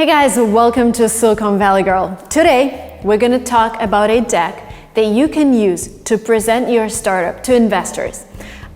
Hey guys, welcome to Silicon Valley Girl. Today, we're going to talk about a deck that you can use to present your startup to investors.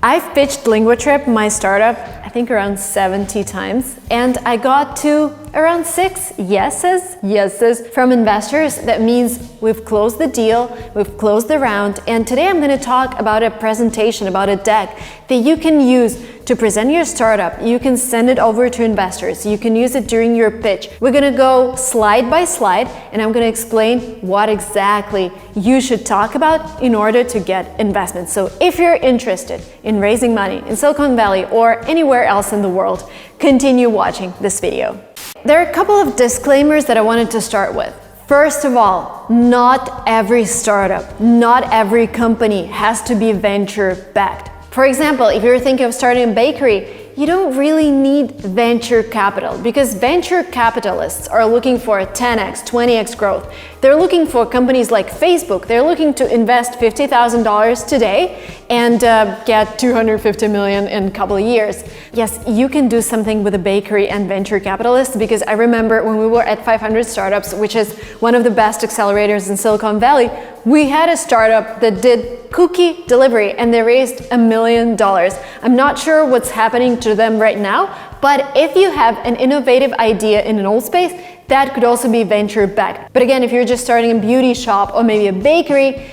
I've pitched LinguaTrip, my startup, I think around 70 times, and I got to around 6 yeses from investors. That means we've closed the deal, we've closed the round, and today I'm going to talk about a presentation, about a deck that you can use to present your startup. You can send it over to investors. You can use it during your pitch. We're going to go slide by slide, and I'm going to explain what exactly you should talk about in order to get investment. So if you're interested in raising money in Silicon Valley or anywhere else in the world, continue watching this video. There are a couple of disclaimers that I wanted to start with. First of all, not every startup, not every company has to be venture-backed. For example, if you're thinking of starting a bakery, you don't really need venture capital because venture capitalists are looking for 10x, 20x growth. They're looking for companies like Facebook. They're looking to invest $50,000 today and get $250 million in a couple of years. Yes, you can do something with a bakery and venture capitalists because I remember when we were at 500 Startups, which is one of the best accelerators in Silicon Valley, we had a startup that did cookie delivery and they raised $1 million. I'm not sure what's happening to them right now, but if you have an innovative idea in an old space, that could also be venture backed. But again, if you're just starting a beauty shop or maybe a bakery,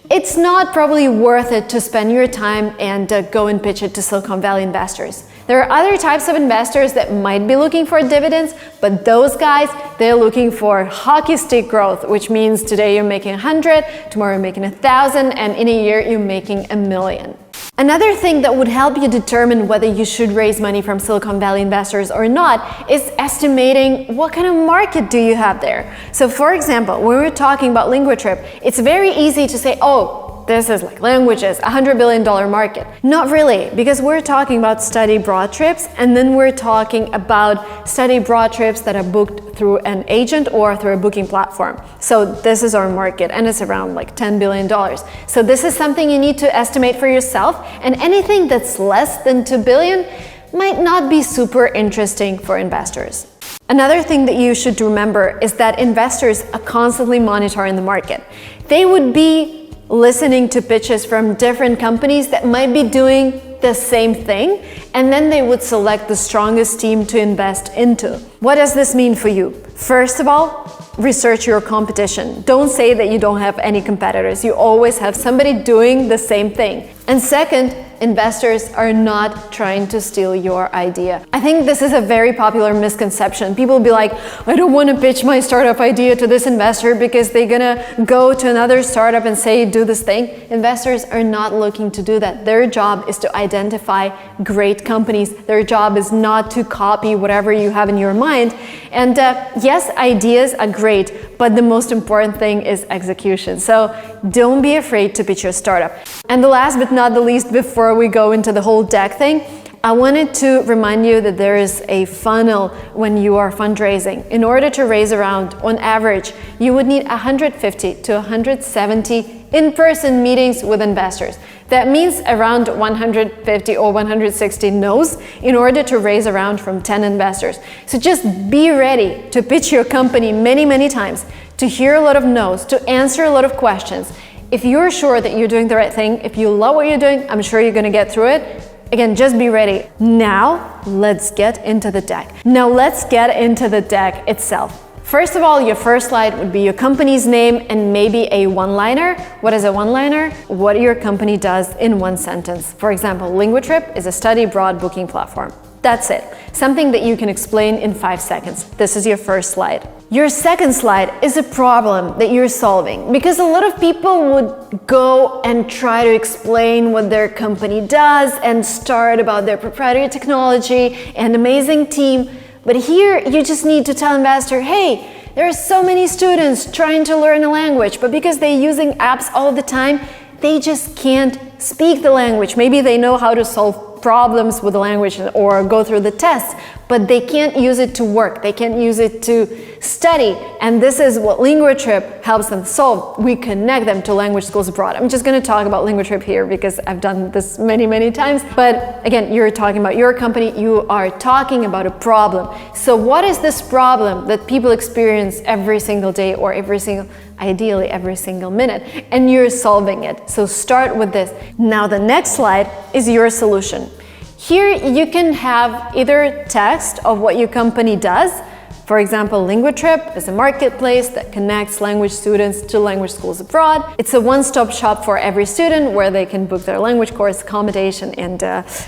it's not probably worth it to spend your time and go and pitch it to Silicon Valley investors. There are other types of investors that might be looking for dividends, but those guys, they're looking for hockey stick growth, which means today you're making 100, tomorrow you're making 1,000, and in a year you're making $1 million. Another thing that would help you determine whether you should raise money from Silicon Valley investors or not is estimating what kind of market do you have there. So for example, when we're talking about LinguaTrip, it's very easy to say, oh, this is like languages, $100 billion market. Not really, because we're talking about study abroad trips, and then we're talking about study abroad trips that are booked through an agent or through a booking platform. So this is our market, and it's around like $10 billion. So this is something you need to estimate for yourself, and anything that's less than $2 billion might not be super interesting for investors. Another thing that you should remember is that investors are constantly monitoring the market. They would be listening to pitches from different companies that might be doing the same thing, and then they would select the strongest team to invest into. What does this mean for you? First of all, research your competition. Don't say that you don't have any competitors. You always have somebody doing the same thing. And second, investors are not trying to steal your idea. I think this is a very popular misconception. People will be like, I don't want to pitch my startup idea to this investor because they're gonna go to another startup and say, do this thing. Investors are not looking to do that. Their job is to identify great companies. Their job is not to copy whatever you have in your mind. And yes, ideas are great, but the most important thing is execution. So don't be afraid to pitch your startup. And the last but not the least, before we go into the whole deck thing, I wanted to remind you that there is a funnel when you are fundraising. In order to raise a round, on average, you would need 150 to 170 in-person meetings with investors. That means around 150 or 160 no's in order to raise a round from 10 investors. So just be ready to pitch your company many times, to hear a lot of no's, to answer a lot of questions. If you're sure that you're doing the right thing, if you love what you're doing, I'm sure you're going to get through it. Again, just be ready. Now, let's get into the deck. Itself. First of all, your first slide would be your company's name and maybe a one-liner. What is a one-liner? What your company does in one sentence. For example, LinguaTrip is a study abroad booking platform. That's it. Something that you can explain in 5 seconds. This is your first slide. Your second slide is a problem that you're solving, because a lot of people would go and try to explain what their company does and start about their proprietary technology and amazing team. But here you just need to tell investor, hey, there are so many students trying to learn a language, but because they're using apps all the time, they just can't speak the language. Maybe they know how to solve problems with the language or go through the tests, but they can't use it to work. They can't use it to study, and this is what LinguaTrip helps them solve. We connect them to language schools abroad. I'm just going to talk about LinguaTrip here because I've done this many times, but again, you're talking about your company, you are talking about a problem. So what is this problem that people experience every single day, or ideally every single minute, and you're solving it? So start with this. Now the next slide is your solution. Here you can have either text of what your company does. For example, LinguaTrip is a marketplace that connects language students to language schools abroad. It's a one-stop shop for every student where they can book their language course, accommodation, and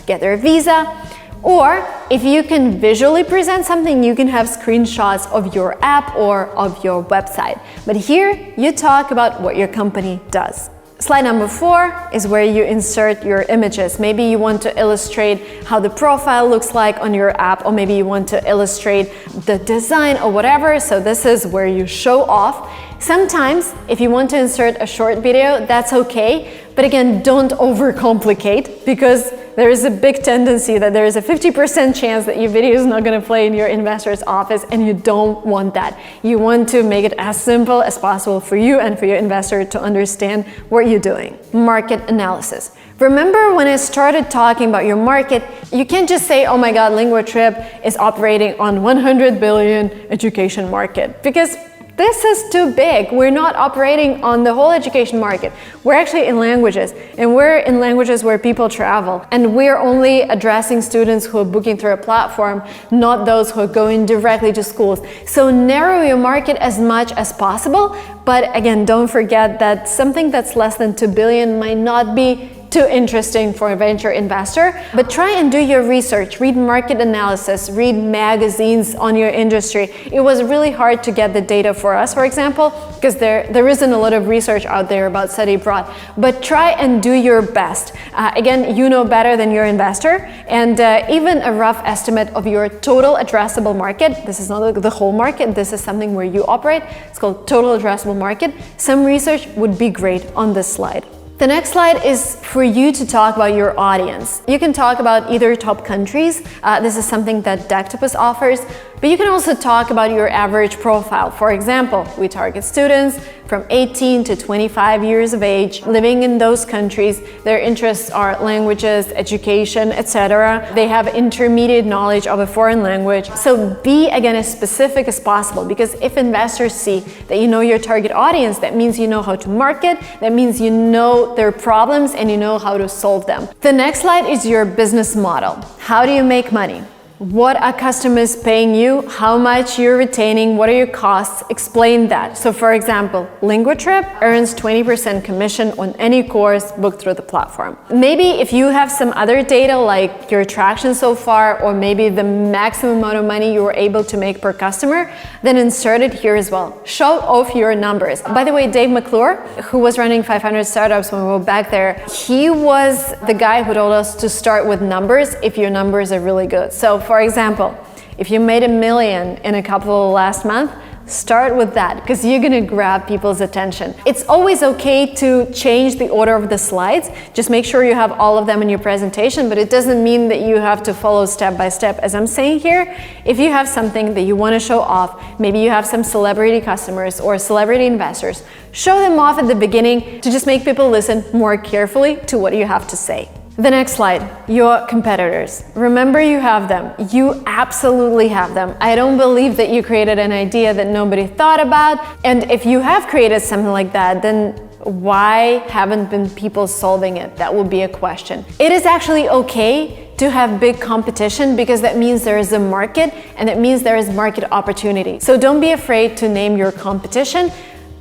get their visa. Or if you can visually present something, you can have screenshots of your app or of your website. But here you talk about what your company does. Slide number 4 is where you insert your images. Maybe you want to illustrate how the profile looks like on your app, or maybe you want to illustrate the design or whatever. So this is where you show off. Sometimes, if you want to insert a short video, that's okay. But again, don't overcomplicate, because there is a big tendency that there is a 50% chance that your video is not going to play in your investor's office, and you don't want that. You want to make it as simple as possible for you and for your investor to understand what you're doing. Market analysis. Remember when I started talking about your market, you can't just say, oh my God, LinguaTrip is operating on 100 billion education market, because this is too big. We're not operating on the whole education market. We're actually in languages, and we're in languages where people travel. And we're only addressing students who are booking through a platform, not those who are going directly to schools. So narrow your market as much as possible. But again, don't forget that something that's less than 2 billion might not be too interesting for a venture investor, but try and do your research, read market analysis, read magazines on your industry. It was really hard to get the data for us, for example, because there isn't a lot of research out there about study abroad, but try and do your best. Again, you know better than your investor, and even a rough estimate of your total addressable market. This is not the whole market, this is something where you operate. It's called total addressable market. Some research would be great on this slide. The next slide is for you to talk about your audience. You can talk about either top countries. This is something that Dectopus offers, but you can also talk about your average profile. For example, we target students from 18 to 25 years of age, living in those countries. Their interests are languages, education, etc. They have intermediate knowledge of a foreign language. So be, again, as specific as possible, because if investors see that you know your target audience, that means you know how to market, that means you know their problems and you know how to solve them. The next slide is your business model. How do you make money? What are customers paying you? How much you're retaining? What are your costs? Explain that. So for example, LinguaTrip earns 20% commission on any course booked through the platform. Maybe if you have some other data like your traction so far, or maybe the maximum amount of money you were able to make per customer, then insert it here as well. Show off your numbers. By the way, Dave McClure, who was running 500 startups when we were back there, he was the guy who told us to start with numbers if your numbers are really good. So for example, if you made $1 million in a couple last month, start with that, because you're gonna grab people's attention. It's always okay to change the order of the slides. Just make sure you have all of them in your presentation, but it doesn't mean that you have to follow step by step as I'm saying here. If you have something that you want to show off, maybe you have some celebrity customers or celebrity investors, show them off at the beginning to just make people listen more carefully to what you have to say. The next slide, your competitors. Remember, you have them. You absolutely have them. I don't believe that you created an idea that nobody thought about. And if you have created something like that, then why haven't been people solving it? That would be a question. It is actually okay to have big competition, because that means there is a market, and that means there is market opportunity. So don't be afraid to name your competition,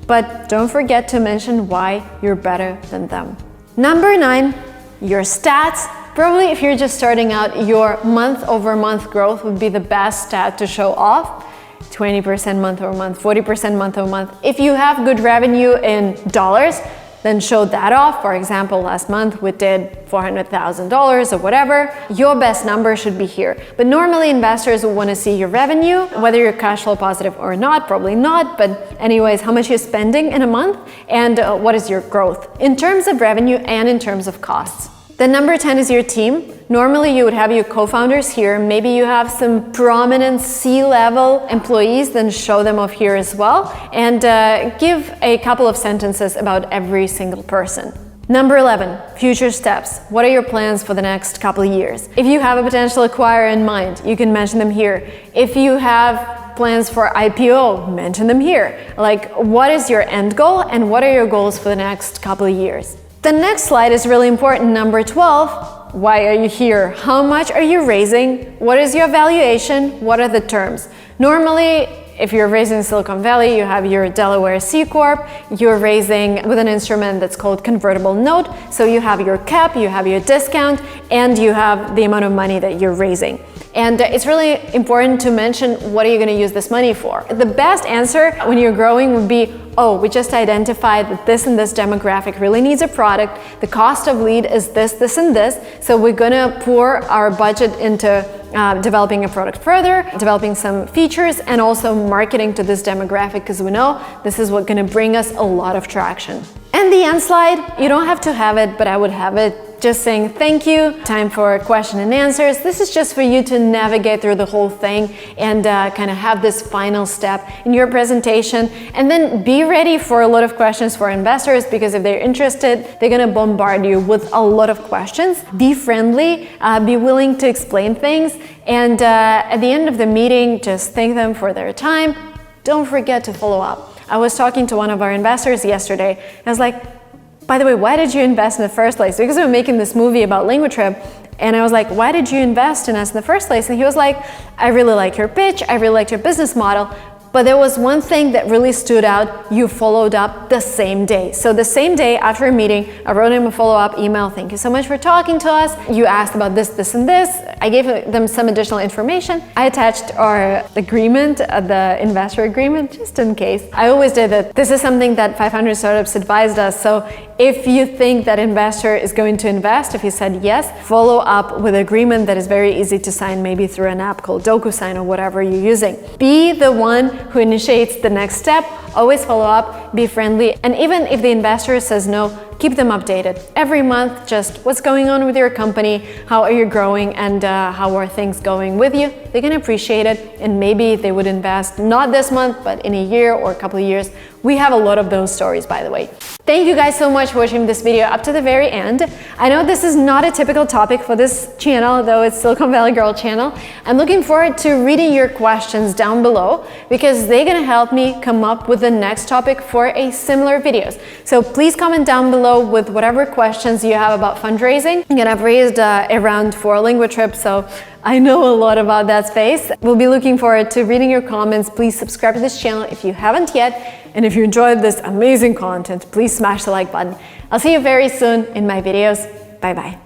but don't forget to mention why you're better than them. Number 9. Your stats. Probably if you're just starting out, your month-over-month growth would be the best stat to show off. 20% month-over-month, 40% month-over-month. If you have good revenue in dollars, then show that off. For example, last month we did $400,000 or whatever. Your best number should be here. But normally investors will want to see your revenue, whether you're cash flow positive or not, probably not, but anyways, how much you're spending in a month, and what is your growth in terms of revenue and in terms of costs. Then number 10 is your team. Normally you would have your co-founders here. Maybe you have some prominent C-level employees, then show them off here as well, and give a couple of sentences about every single person. Number 11, future steps. What are your plans for the next couple of years? If you have a potential acquirer in mind, you can mention them here. If you have plans for IPO, mention them here. Like, what is your end goal and what are your goals for the next couple of years? The next slide is really important. Number 12, why are you here? How much are you raising? What is your valuation? What are the terms? Normally, if you're raising in Silicon Valley, you have your Delaware C Corp, you're raising with an instrument that's called convertible note. So you have your cap, you have your discount, and you have the amount of money that you're raising. And it's really important to mention, what are you going to use this money for? The best answer when you're growing would be, oh, we just identified that this and this demographic really needs a product. The cost of lead is this, this, and this. So we're going to pour our budget into developing a product further, developing some features, and also marketing to this demographic, because we know this is what's going to bring us a lot of traction. And the end slide, you don't have to have it, but I would have it. Just saying thank you, time for question and answers. This is just for you to navigate through the whole thing and kind of have this final step in your presentation. And then be ready for a lot of questions for investors, because if they're interested, they're going to bombard you with a lot of questions. Be friendly, be willing to explain things. And at the end of the meeting, just thank them for their time. Don't forget to follow up. I was talking to one of our investors yesterday, and I was like, by the way, why did you invest in the first place? Because we were making this movie about LinguaTrip, and I was like, why did you invest in us in the first place? And he was like, I really like your pitch, I really liked your business model, but there was one thing that really stood out: you followed up the same day. So the same day after a meeting, I wrote him a follow-up email. Thank you so much for talking to us. You asked about this, this, and this. I gave them some additional information. I attached our agreement, the investor agreement, just in case. I always did that. This is something that 500 Startups advised us. So if you think that investor is going to invest, if he said yes, follow up with an agreement that is very easy to sign, maybe through an app called DocuSign or whatever you're using. Be the one who initiates the next step. Always follow up, be friendly, and even if the investor says no, keep them updated. Every month, just what's going on with your company, how are you growing, and how are things going with you. They're gonna appreciate it, and maybe they would invest not this month, but in a year or a couple of years. We have a lot of those stories, by the way. Thank you guys so much for watching this video up to the very end. I know this is not a typical topic for this channel, though it's Silicon Valley Girl channel. I'm looking forward to reading your questions down below, because they're gonna help me come up with the next topic for a similar videos. So please comment down below with whatever questions you have about fundraising. Again, I've raised a round for LinguaTrip, so I know a lot about that space. We'll be looking forward to reading your comments. Please subscribe to this channel if you haven't yet. And if you enjoyed this amazing content, please smash the like button. I'll see you very soon in my videos. Bye bye.